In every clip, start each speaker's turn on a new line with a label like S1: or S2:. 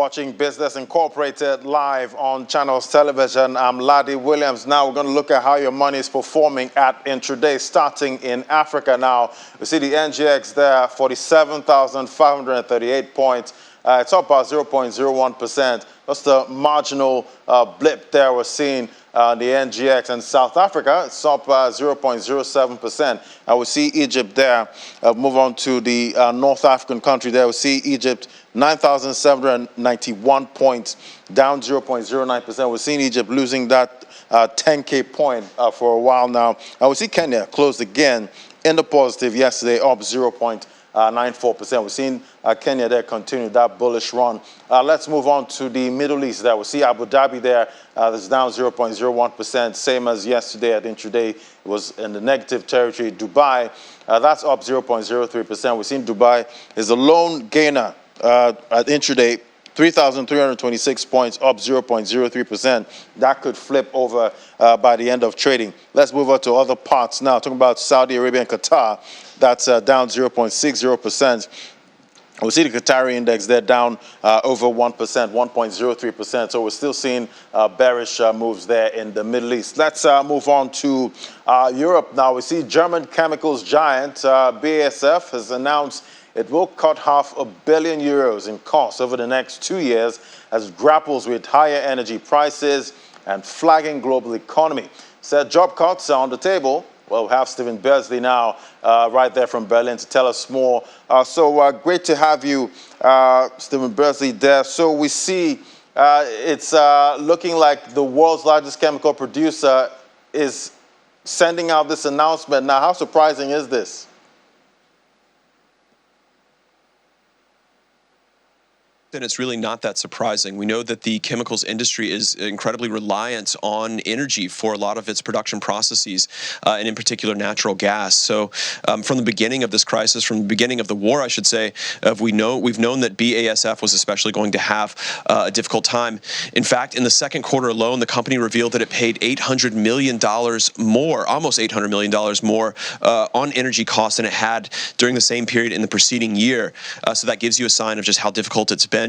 S1: watching Business Incorporated live on Channels Television. I'm Laddie Williams. Now we're going to look at how your money is performing at intraday, starting in Africa. Now, we see the NGX there, 47,538 points. It's up by 0.01%. That's the marginal blip there we're seeing the NGX. And South Africa, it's up by 0.07%. We see Egypt there. Move on to the North African country there. We see Egypt, 9,791 points, down 0.09%. We're seeing Egypt losing that 10K point for a while now. We see Kenya closed again in the positive yesterday, up 0.94%. We've seen Kenya there continue that bullish run. Let's move on to the Middle East there. We see Abu Dhabi there. That's down 0.01%, same as yesterday at intraday. It was in the negative territory. Dubai, that's up 0.03%. We've seen Dubai is the lone gainer at intraday. 3,326 points, up 0.03%. That could flip over by the end of trading. Let's move on to other parts now. Talking about Saudi Arabia and Qatar, that's down 0.60%. We see the Qatari index there down over 1%, 1.03%. So we're still seeing bearish moves there in the Middle East. Let's move on to Europe now. We see German chemicals giant BASF has announced it will cut €500 million in costs over the next 2 years as it grapples with higher energy prices and flagging global economy. Said job cuts are on the table. Well, we have Stephen Beardsley now right there from Berlin to tell us more. So great to have you, Stephen Beardsley, there. So we see it's looking like the world's largest chemical producer is sending out this announcement. Now, how surprising is this?
S2: Then it's really not that surprising. We know that the chemicals industry is incredibly reliant on energy for a lot of its production processes, and in particular natural gas. So from the beginning of this crisis, from the beginning of the war, I should say, we've known that BASF was especially going to have a difficult time. In fact, in the second quarter alone, the company revealed that it paid $800 million more, almost $800 million more on energy costs than it had during the same period in the preceding year. So that gives you a sign of just how difficult it's been.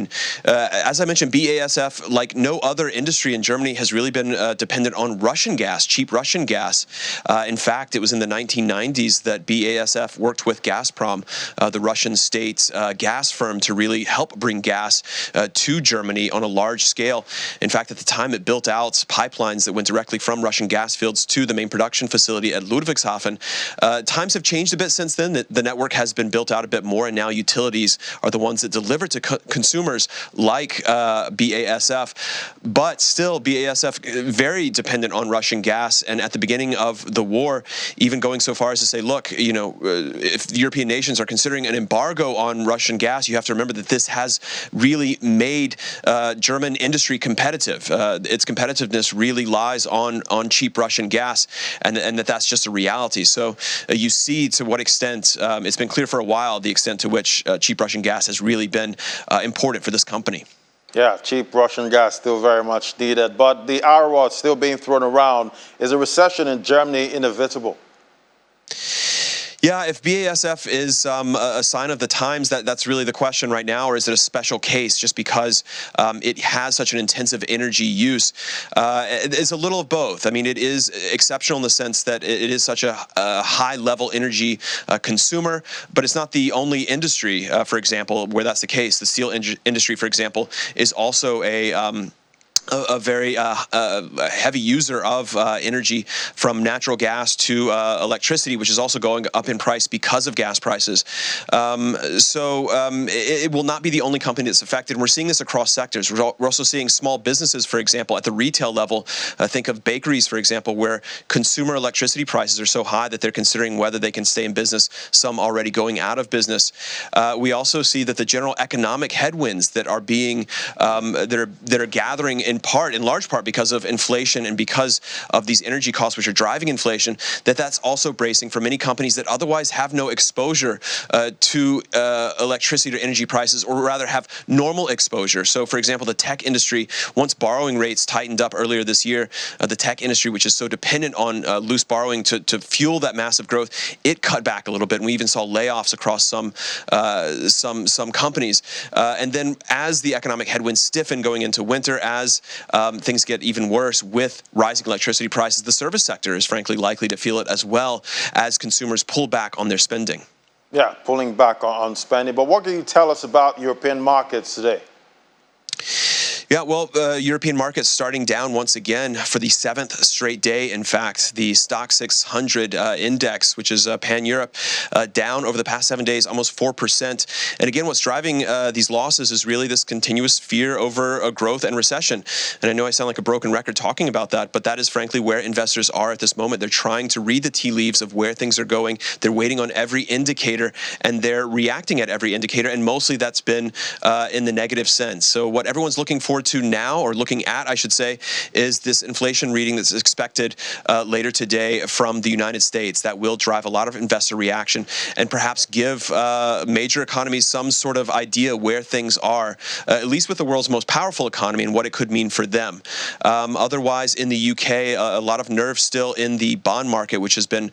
S2: As I mentioned, BASF, like no other industry in Germany, has really been dependent on Russian gas, cheap Russian gas. In fact, it was in the 1990s that BASF worked with Gazprom, the Russian state gas firm, to really help bring gas to Germany on a large scale. In fact, at the time, it built out pipelines that went directly from Russian gas fields to the main production facility at Ludwigshafen. Times have changed a bit since then. The network has been built out a bit more, and now utilities are the ones that deliver to consumers like BASF, but still BASF very dependent on Russian gas. And at the beginning of the war, even going so far as to say, look, you know, if the European nations are considering an embargo on Russian gas, you have to remember that this has really made German industry competitive. Its competitiveness really lies on cheap Russian gas, and that's just a reality. So you see to what extent, it's been clear for a while, the extent to which cheap Russian gas has really been important for this company.
S1: Yeah, cheap Russian gas still very much needed, but the R word still being thrown around. Is a recession in Germany inevitable?
S2: Yeah, if BASF is a sign of the times, that's really the question right now, or is it a special case just because it has such an intensive energy use? It's a little of both. I mean, it is exceptional in the sense that it is such a high-level energy consumer, but it's not the only industry, for example, where that's the case. The steel industry, for example, is also a very heavy user of energy, from natural gas to electricity, which is also going up in price because of gas prices. It will not be the only company that's affected. We're seeing this across sectors. We're also seeing small businesses, for example, at the retail level. Think of bakeries, for example, where consumer electricity prices are so high that they're considering whether they can stay in business, some already going out of business. We also see that the general economic headwinds that are being that are gathering in large part because of inflation and because of these energy costs which are driving inflation, that's also bracing for many companies that otherwise have no exposure to electricity or energy prices, or rather have normal exposure. So, for example, the tech industry, once borrowing rates tightened up earlier this year, the tech industry, which is so dependent on loose borrowing to fuel that massive growth, it cut back a little bit, and we even saw layoffs across some companies. And then as the economic headwinds stiffen going into winter, as things get even worse with rising electricity prices, the service sector is frankly likely to feel it as well as consumers pull back on their spending.
S1: Yeah, pulling back on spending. But what can you tell us about European markets today?
S2: Yeah, well, European markets starting down once again for the 7th straight day. In fact, the Stock 600 index, which is pan-Europe, down over the past 7 days, almost 4%. And again, what's driving these losses is really this continuous fear over a growth and recession. And I know I sound like a broken record talking about that, but that is frankly where investors are at this moment. They're trying to read the tea leaves of where things are going. They're waiting on every indicator, and they're reacting at every indicator. And mostly that's been in the negative sense. So what everyone's looking forward to now, or looking at, I should say, is this inflation reading that's expected later today from the United States. That will drive a lot of investor reaction and perhaps give major economies some sort of idea where things are, at least with the world's most powerful economy, and what it could mean for them. Otherwise, in the UK, a lot of nerve still in the bond market, which has been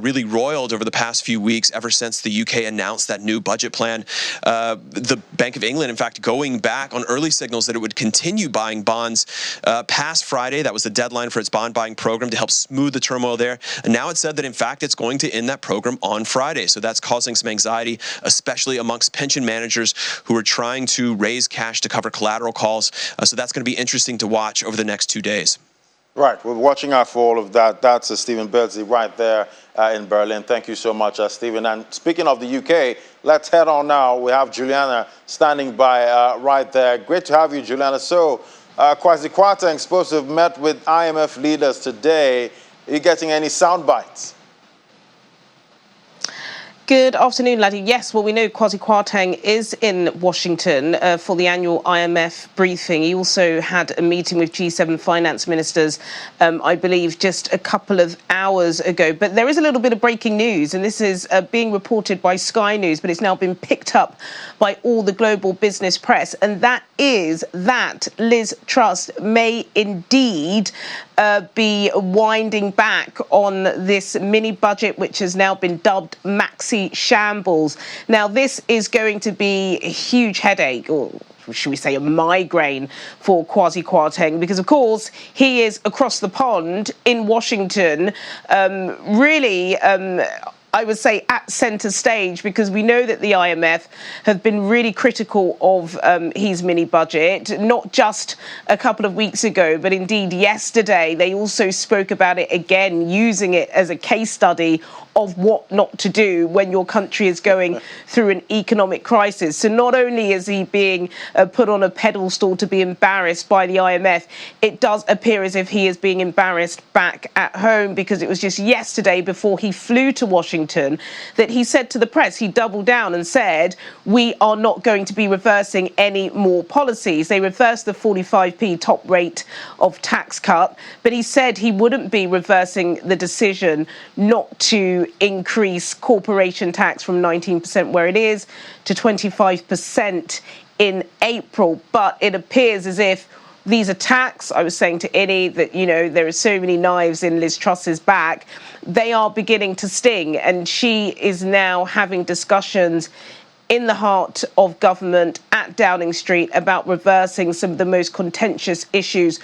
S2: really roiled over the past few weeks ever since the UK announced that new budget plan. The Bank of England, in fact, going back on early signals that it would continue buying bonds past Friday. That was the deadline for its bond buying program to help smooth the turmoil there. And now it's said that, in fact, it's going to end that program on Friday. So that's causing some anxiety, especially amongst pension managers who are trying to raise cash to cover collateral calls. So that's going to be interesting to watch over the next 2 days.
S1: Right, we're watching out for all of that. That's Stephen Beardsley right there in Berlin. Thank you so much, Stephen. And speaking of the UK, let's head on now. We have Juliana standing by right there. Great to have you, Juliana. So, Kwasi Kwarteng is supposed to have met with IMF leaders today. Are you getting any sound bites?
S3: Good afternoon, Laddie. Yes, well, we know Kwasi Kwarteng is in Washington for the annual IMF briefing. He also had a meeting with G7 finance ministers, I believe, just a couple of hours ago. But there is a little bit of breaking news, and this is being reported by Sky News, but it's now been picked up by all the global business press. And that is that Liz Truss may indeed be winding back on this mini budget, which has now been dubbed Maxi Shambles. Now, this is going to be a huge headache, or should we say a migraine, for Kwasi Kwarteng, because, of course, he is across the pond in Washington, I would say at centre stage, because we know that the IMF have been really critical of his mini budget, not just a couple of weeks ago, but indeed yesterday. They also spoke about it again, using it as a case study of what not to do when your country is going through an economic crisis. So not only is he being put on a pedestal to be embarrassed by the IMF, it does appear as if he is being embarrassed back at home, because it was just yesterday, before he flew to Washington, that he said to the press, he doubled down and said, we are not going to be reversing any more policies. They reversed the 45p top rate of tax cut, but he said he wouldn't be reversing the decision not to increase corporation tax from 19%, where it is, to 25% in April. But it appears as if these attacks, I was saying to Innie that, you know, there are so many knives in Liz Truss's back, they are beginning to sting. And she is now having discussions in the heart of government at Downing Street about reversing some of the most contentious issues,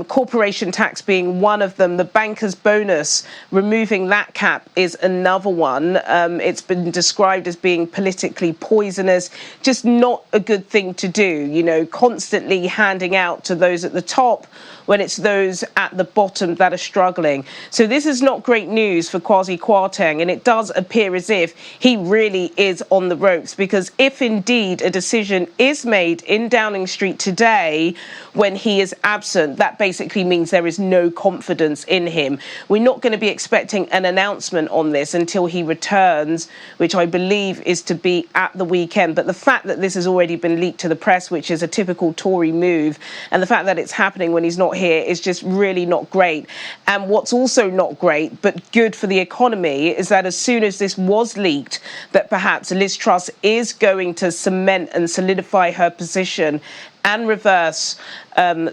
S3: corporation tax being one of them. The banker's bonus, removing that cap, is another one. It's been described as being politically poisonous, just not a good thing to do, you know, constantly handing out to those at the top when it's those at the bottom that are struggling. So this is not great news for Kwasi Kwarteng, and it does appear as if he really is on the ropes, because if indeed a decision is made in Downing Street today when he is absent, that basically means there is no confidence in him. We're not going to be expecting an announcement on this until he returns, which I believe is to be at the weekend. But the fact that this has already been leaked to the press, which is a typical Tory move, and the fact that it's happening when he's not here is just really not great. And what's also not great, but good for the economy, is that as soon as this was leaked, that perhaps Liz Truss is going to cement and solidify her position and reverse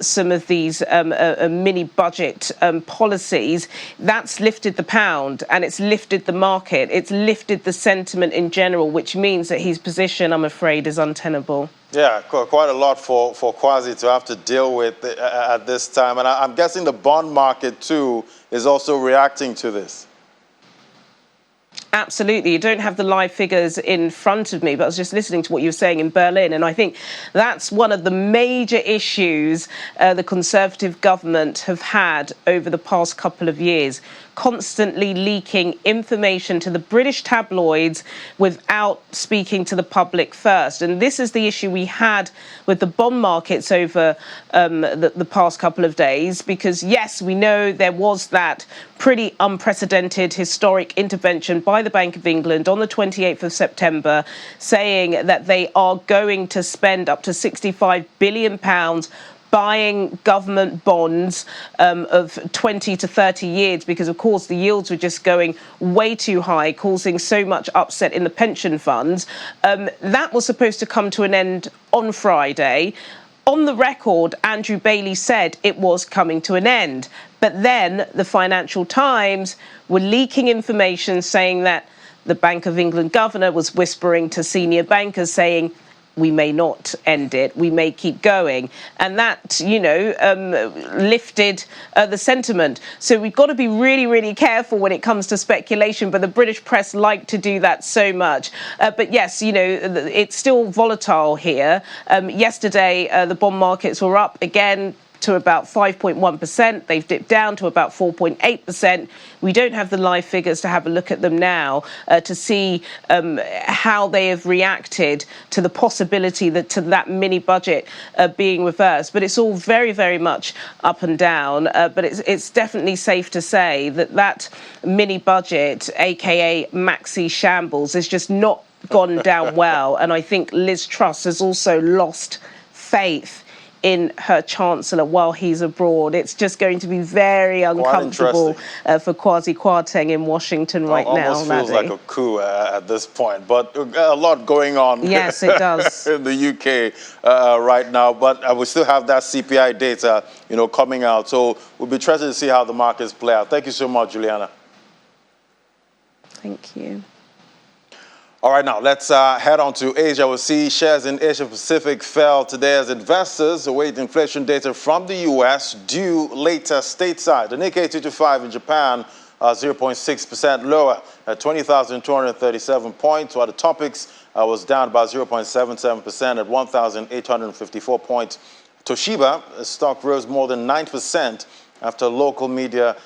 S3: some of these mini budget policies. That's lifted the pound and it's lifted the market. It's lifted the sentiment in general, which means that his position, I'm afraid, is untenable.
S1: Yeah, quite a lot for Kwasi to have to deal with at this time. And I'm guessing the bond market, too, is also reacting to this.
S3: Absolutely. You don't have the live figures in front of me, but I was just listening to what you were saying in Berlin. And I think that's one of the major issues the Conservative government have had over the past couple of years, constantly leaking information to the British tabloids without speaking to the public first. And this is the issue we had with the bond markets over the past couple of days, because, yes, we know there was that pretty unprecedented historic intervention by the Bank of England on the 28th of September, saying that they are going to spend up to £65 billion buying government bonds of 20 to 30 years, because, of course, the yields were just going way too high, causing so much upset in the pension funds. That was supposed to come to an end on Friday. On the record, Andrew Bailey said it was coming to an end. But then the Financial Times were leaking information saying that the Bank of England governor was whispering to senior bankers saying, we may not end it, we may keep going. And that, lifted the sentiment. So we've got to be really, really careful when it comes to speculation, but the British press like to do that so much. But yes, it's still volatile here. Yesterday, the bond markets were up again to about 5.1%. They've dipped down to about 4.8%. We don't have the live figures to have a look at them now to see how they have reacted to the possibility that mini budget being reversed. But it's all very, very much up and down. But it's definitely safe to say that mini budget, aka Maxi Shambles, has just not gone down well. And I think Liz Truss has also lost faith in her chancellor while he's abroad. It's just going to be very uncomfortable for Kwasi Kwarteng in Washington right now.
S1: Almost feels like a coup at this point, but a lot going on.
S3: Yes, it does.
S1: in the UK right now, but we still have that CPI data, coming out. So we'll be interested to see how the markets play out. Thank you so much, Juliana.
S3: Thank you.
S1: All right, now let's head on to Asia. We'll see shares in Asia Pacific fell today as investors await inflation data from the U.S. due later stateside. The Nikkei 225 in Japan 0.6% lower at 20,237 points, while the Topix was down by 0.77% at 1,854 points. Toshiba stock rose more than 9% after local media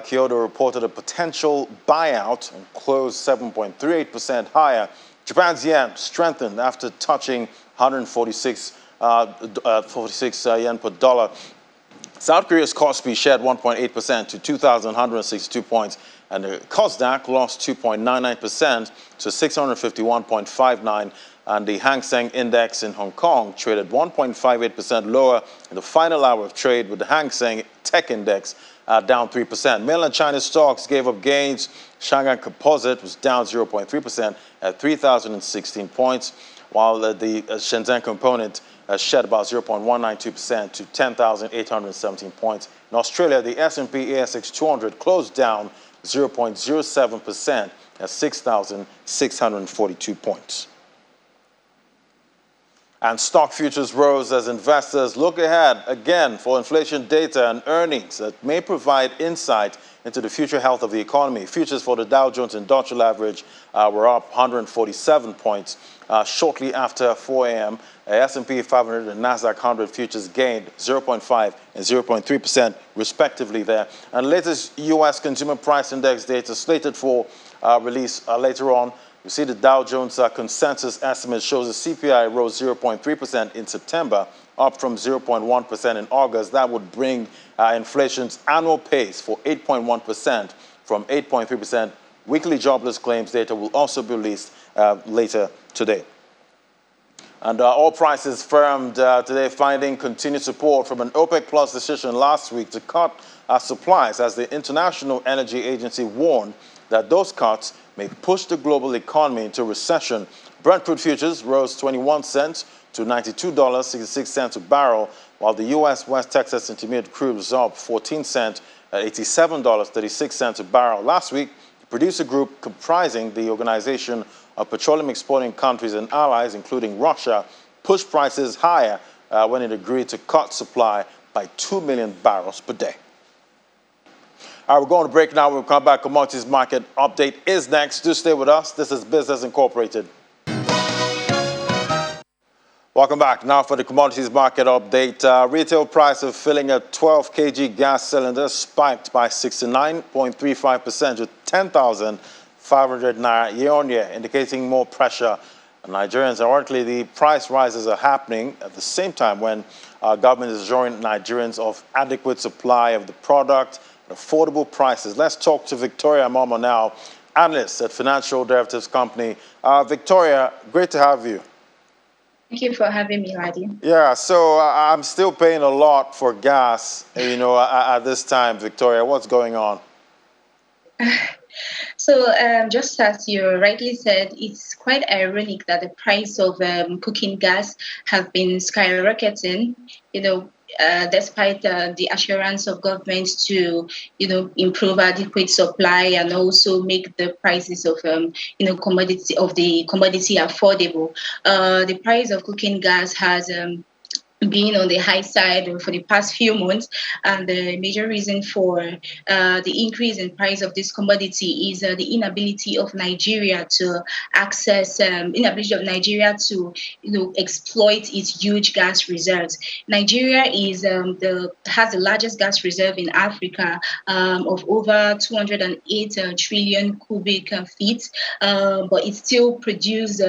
S1: Kyoto reported a potential buyout and closed 7.38% higher. Japan's yen strengthened after touching 146 yen per dollar. South Korea's Kospi shed 1.8% to 2,162 points, and the Kosdaq lost 2.99% to 651.59. And the Hang Seng Index in Hong Kong traded 1.58% lower in the final hour of trade, with the Hang Seng Tech Index down 3%. Mainland China stocks gave up gains. Shanghai Composite was down 0.3% at 3,016 points, while the Shenzhen Component shed about 0.192% to 10,817 points. In Australia, the S&P ASX 200 closed down 0.07% at 6,642 points. And stock futures rose as investors look ahead again for inflation data and earnings that may provide insight into the future health of the economy. Futures for the Dow Jones Industrial Average were up 147 points shortly after 4 a.m. S&P 500 and NASDAQ 100 futures gained 0.5 and 0.3% respectively there. And latest U.S. Consumer Price Index data slated for release later on. You see the Dow Jones consensus estimate shows the CPI rose 0.3% in September, up from 0.1% in August. That would bring inflation's annual pace for 8.1% from 8.3%. Weekly jobless claims data will also be released later today. And oil prices firmed today, finding continued support from an OPEC Plus decision last week to cut supplies, as the International Energy Agency warned that those cuts may push the global economy into recession. Brent crude futures rose 21 cents to $92.66 a barrel, while the U.S. West Texas Intermediate crude was up 14 cents at $87.36 a barrel. Last week, the producer group comprising the Organization of Petroleum Exporting Countries and Allies, including Russia, pushed prices higher when it agreed to cut supply by 2 million barrels per day. All right, we're going to break now. We'll come back. Commodities market update is next. Do stay with us. This is Business Incorporated. Welcome back. Now for the commodities market update. Retail price of filling a 12 kg gas cylinder spiked by 69.35% to 10,500 naira year on year, indicating more pressure on Nigerians. Ironically, the price rises are happening at the same time when our government is assuring Nigerians of adequate supply of the product at affordable prices. Let's talk to Victoria Momo now, analyst at financial derivatives company. Victoria, great to have you.
S4: Thank you for having me, Ladi.
S1: Yeah, so I'm still paying a lot for gas, at this time, Victoria. What's going on?
S4: So just as you rightly said, it's quite ironic that the price of cooking gas have been skyrocketing, despite the assurance of government to, improve adequate supply and also make the prices of, commodity affordable. The price of cooking gas has being on the high side for the past few months, and the major reason for the increase in price of this commodity is the inability of Nigeria to exploit its huge gas reserves. Nigeria has the largest gas reserve in Africa of over 208 trillion cubic feet, but it still produces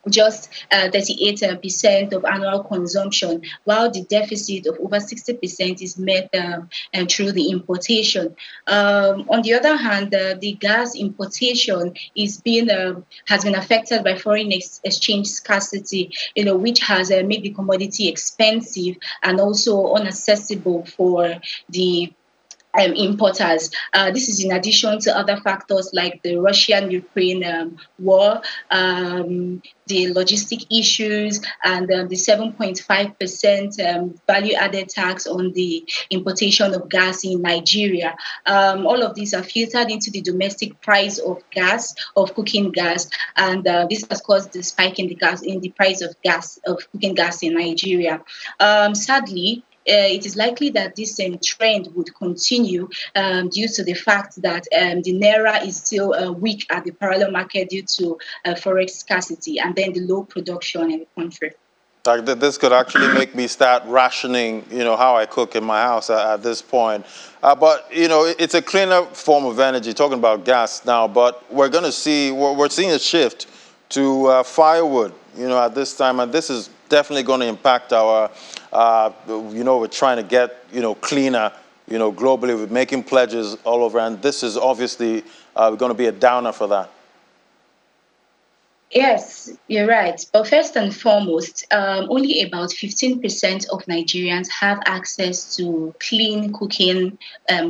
S4: just 38% of annual consumption, while the deficit of over 60% is met through the importation. On the other hand, the gas importation has been affected by foreign exchange scarcity, which has made the commodity expensive and also inaccessible for the importers. This is in addition to other factors like the Russian-Ukraine war, the logistic issues, and the 7.5% value-added tax on the importation of gas in Nigeria. All of these are filtered into the domestic price of cooking gas, and this has caused the spike in the price of cooking gas in Nigeria. Sadly, it is likely that this trend would continue due to the fact that the naira is still weak at the parallel market due to forex scarcity and then the low production in the country.
S1: Like this could actually make me start rationing, how I cook in my house at this point. But, it's a cleaner form of energy, talking about gas now, but we're seeing a shift to firewood, at this time, and this is definitely going to impact our, we're trying to get, cleaner, globally. We're making pledges all over, and this is obviously going to be a downer for that.
S4: Yes, you're right. But first and foremost, only about 15% of Nigerians have access to clean cooking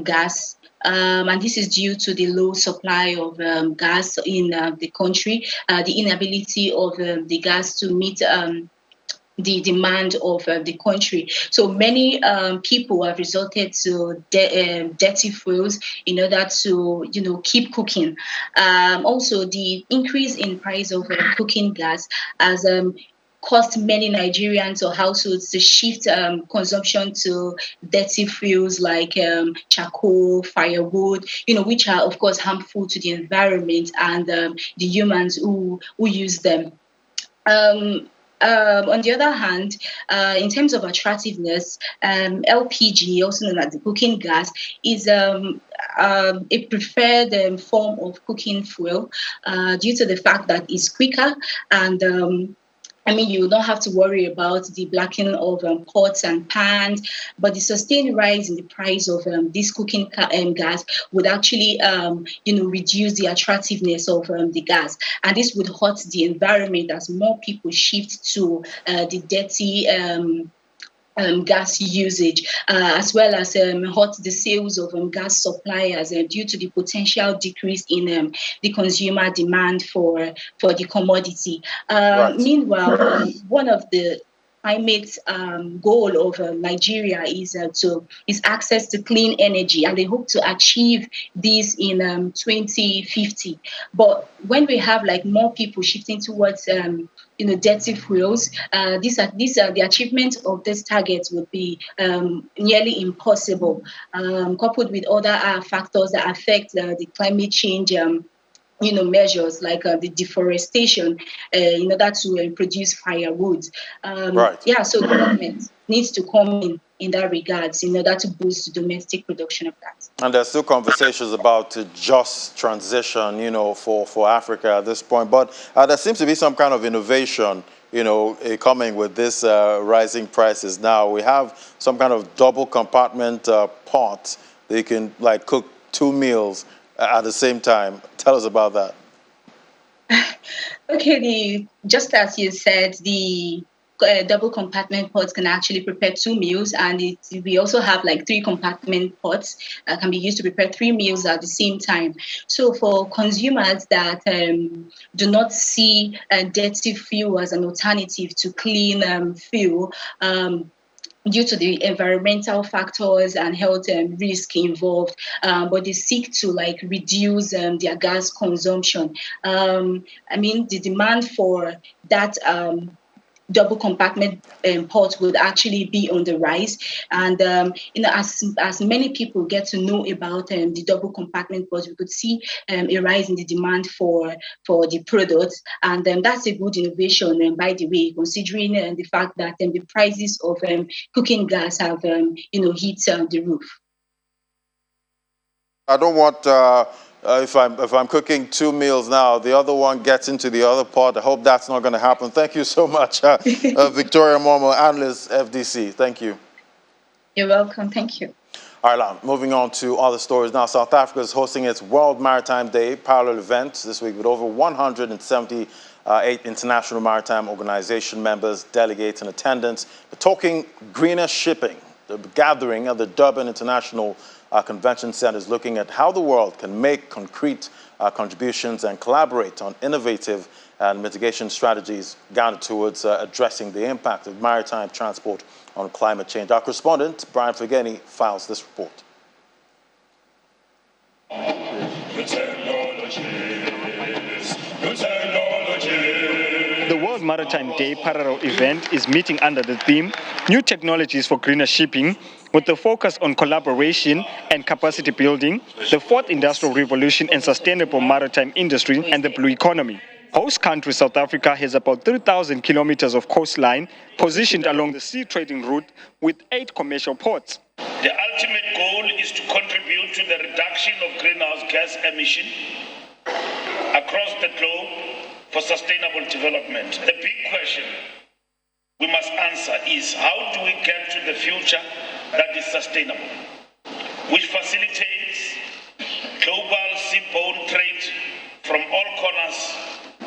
S4: gas. And this is due to the low supply of gas in the country, the inability of the gas to meet the demand of the country. So many people have resorted to dirty fuels in order to, keep cooking. Also, the increase in price of cooking gas has caused many Nigerians or households to shift consumption to dirty fuels like charcoal, firewood, which are, of course, harmful to the environment and the humans who use them. on the other hand, in terms of attractiveness, LPG, also known as the cooking gas, is a preferred form of cooking fuel due to the fact that it's quicker and you don't have to worry about the blackening of pots and pans, but the sustained rise in the price of this cooking gas would actually, reduce the attractiveness of the gas. And this would hurt the environment as more people shift to the dirty gas usage, as well as hurt the sales of gas suppliers due to the potential decrease in the consumer demand for the commodity.
S1: Right.
S4: Meanwhile, one of the climate goal of Nigeria is access to clean energy, and they hope to achieve this in 2050. But when we have like more people shifting towards dirty fuels, the achievement of this target would be nearly impossible, coupled with other factors that affect the climate change measures like the deforestation in order to produce firewood.
S1: Right.
S4: Yeah, so the government needs to come in that regards in order to boost domestic production of that.
S1: And there's still conversations about a just transition, for Africa at this point. But there seems to be some kind of innovation, coming with this rising prices now. We have some kind of double compartment pot that you can cook 2 meals at the same time. Tell us about that.
S4: Okay, just as you said, the double compartment pots can actually prepare 2 meals, and we also have 3 compartment pots that can be used to prepare 3 meals at the same time. So for consumers that do not see dirty fuel as an alternative to clean fuel, due to the environmental factors and health risk involved, but they seek to reduce their gas consumption. The demand for that double compartment pot would actually be on the rise, and as many people get to know about the double compartment pot, we could see a rise in the demand for the products, and that's a good innovation. By the way, considering the fact that the prices of cooking gas have hit the roof.
S1: I don't want, if I'm cooking 2 meals now, the other one gets into the other pot. I hope that's not going to happen. Thank you so much, Victoria Momo, analyst, FDC. Thank you.
S4: You're welcome. Thank you.
S1: All right, moving on to other stories now. South Africa is hosting its World Maritime Day parallel event this week with over 178 international maritime organization members, delegates in attendance. We're talking greener shipping. The gathering at the Durban International Convention Center is looking at how the world can make concrete contributions and collaborate on innovative and mitigation strategies guided towards addressing the impact of maritime transport on climate change. Our correspondent, Brian Fageni, files this report.
S5: The World Maritime Day parallel event is meeting under the theme, New Technologies for Greener Shipping, with the focus on collaboration and capacity building, the fourth industrial revolution and sustainable maritime industry and the blue economy. Host country South Africa has about 3,000 kilometers of coastline positioned along the sea trading route with 8 commercial ports.
S6: The ultimate goal is to contribute to the reduction of greenhouse gas emission across the globe for sustainable development. The big question we must answer is how do we get to the future that is sustainable, which facilitates global seaborne trade from all corners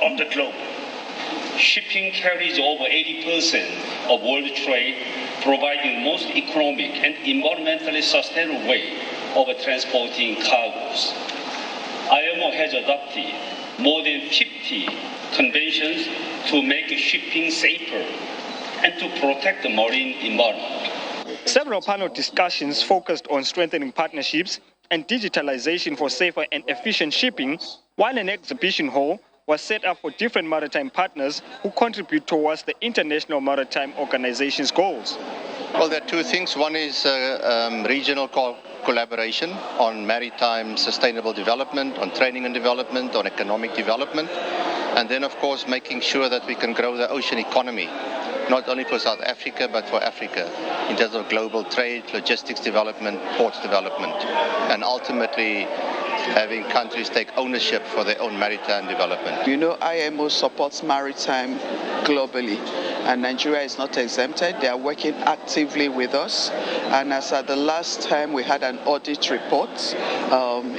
S6: of the globe.
S7: Shipping carries over 80% of world trade, providing the most economic and environmentally sustainable way of transporting cargoes. IMO has adopted more than 50 conventions to make shipping safer and to protect the marine environment.
S5: Several panel discussions focused on strengthening partnerships and digitalization for safer and efficient shipping, while an exhibition hall was set up for different maritime partners who contribute towards the International Maritime Organization's goals.
S8: Well, there are 2 things. One is regional collaboration on maritime sustainable development, on training and development, on economic development. And then, of course, making sure that we can grow the ocean economy, not only for South Africa, but for Africa, in terms of global trade, logistics development, ports development, and ultimately having countries take ownership for their own maritime development.
S9: You know, IMO supports maritime globally, and Nigeria is not exempted. They are working actively with us, and as at the last time we had an audit report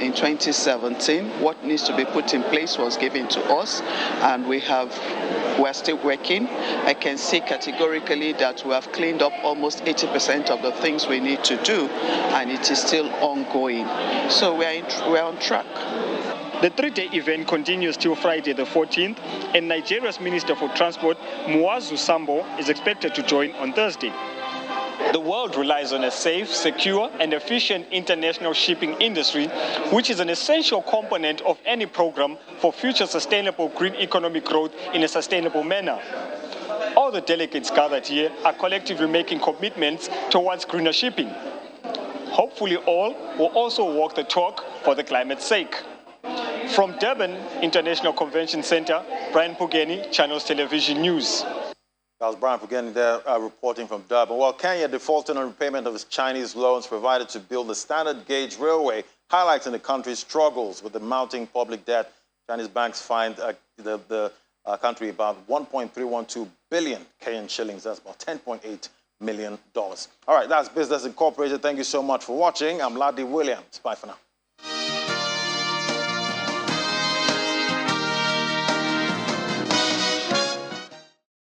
S9: in 2017, what needs to be put in place was given to us, and we're still working. I can say categorically that we have cleaned up almost 80% of the things we need to do, and it is still ongoing. So we're on track.
S5: The three-day event continues till Friday the 14th, and Nigeria's Minister for Transport, Muazu Sambo, is expected to join on Thursday. The world relies on a safe, secure, and efficient international shipping industry, which is an essential component of any program for future sustainable green economic growth in a sustainable manner. All the delegates gathered here are collectively making commitments towards greener shipping. Hopefully all will also walk the talk for the climate's sake. From Durban International Convention Center, Brian Pugeni, Channels Television News.
S1: That was Brian Pugeni there reporting from Durban. Well, Kenya defaulted on repayment of its Chinese loans provided to build the standard gauge railway, highlighting the country's struggles with the mounting public debt. Chinese banks fined the country about 1.312 billion Kenyan shillings. That's about $10.8 million. All right, that's Business Incorporated. Thank you so much for watching. I'm Ladi Williams. Bye for now.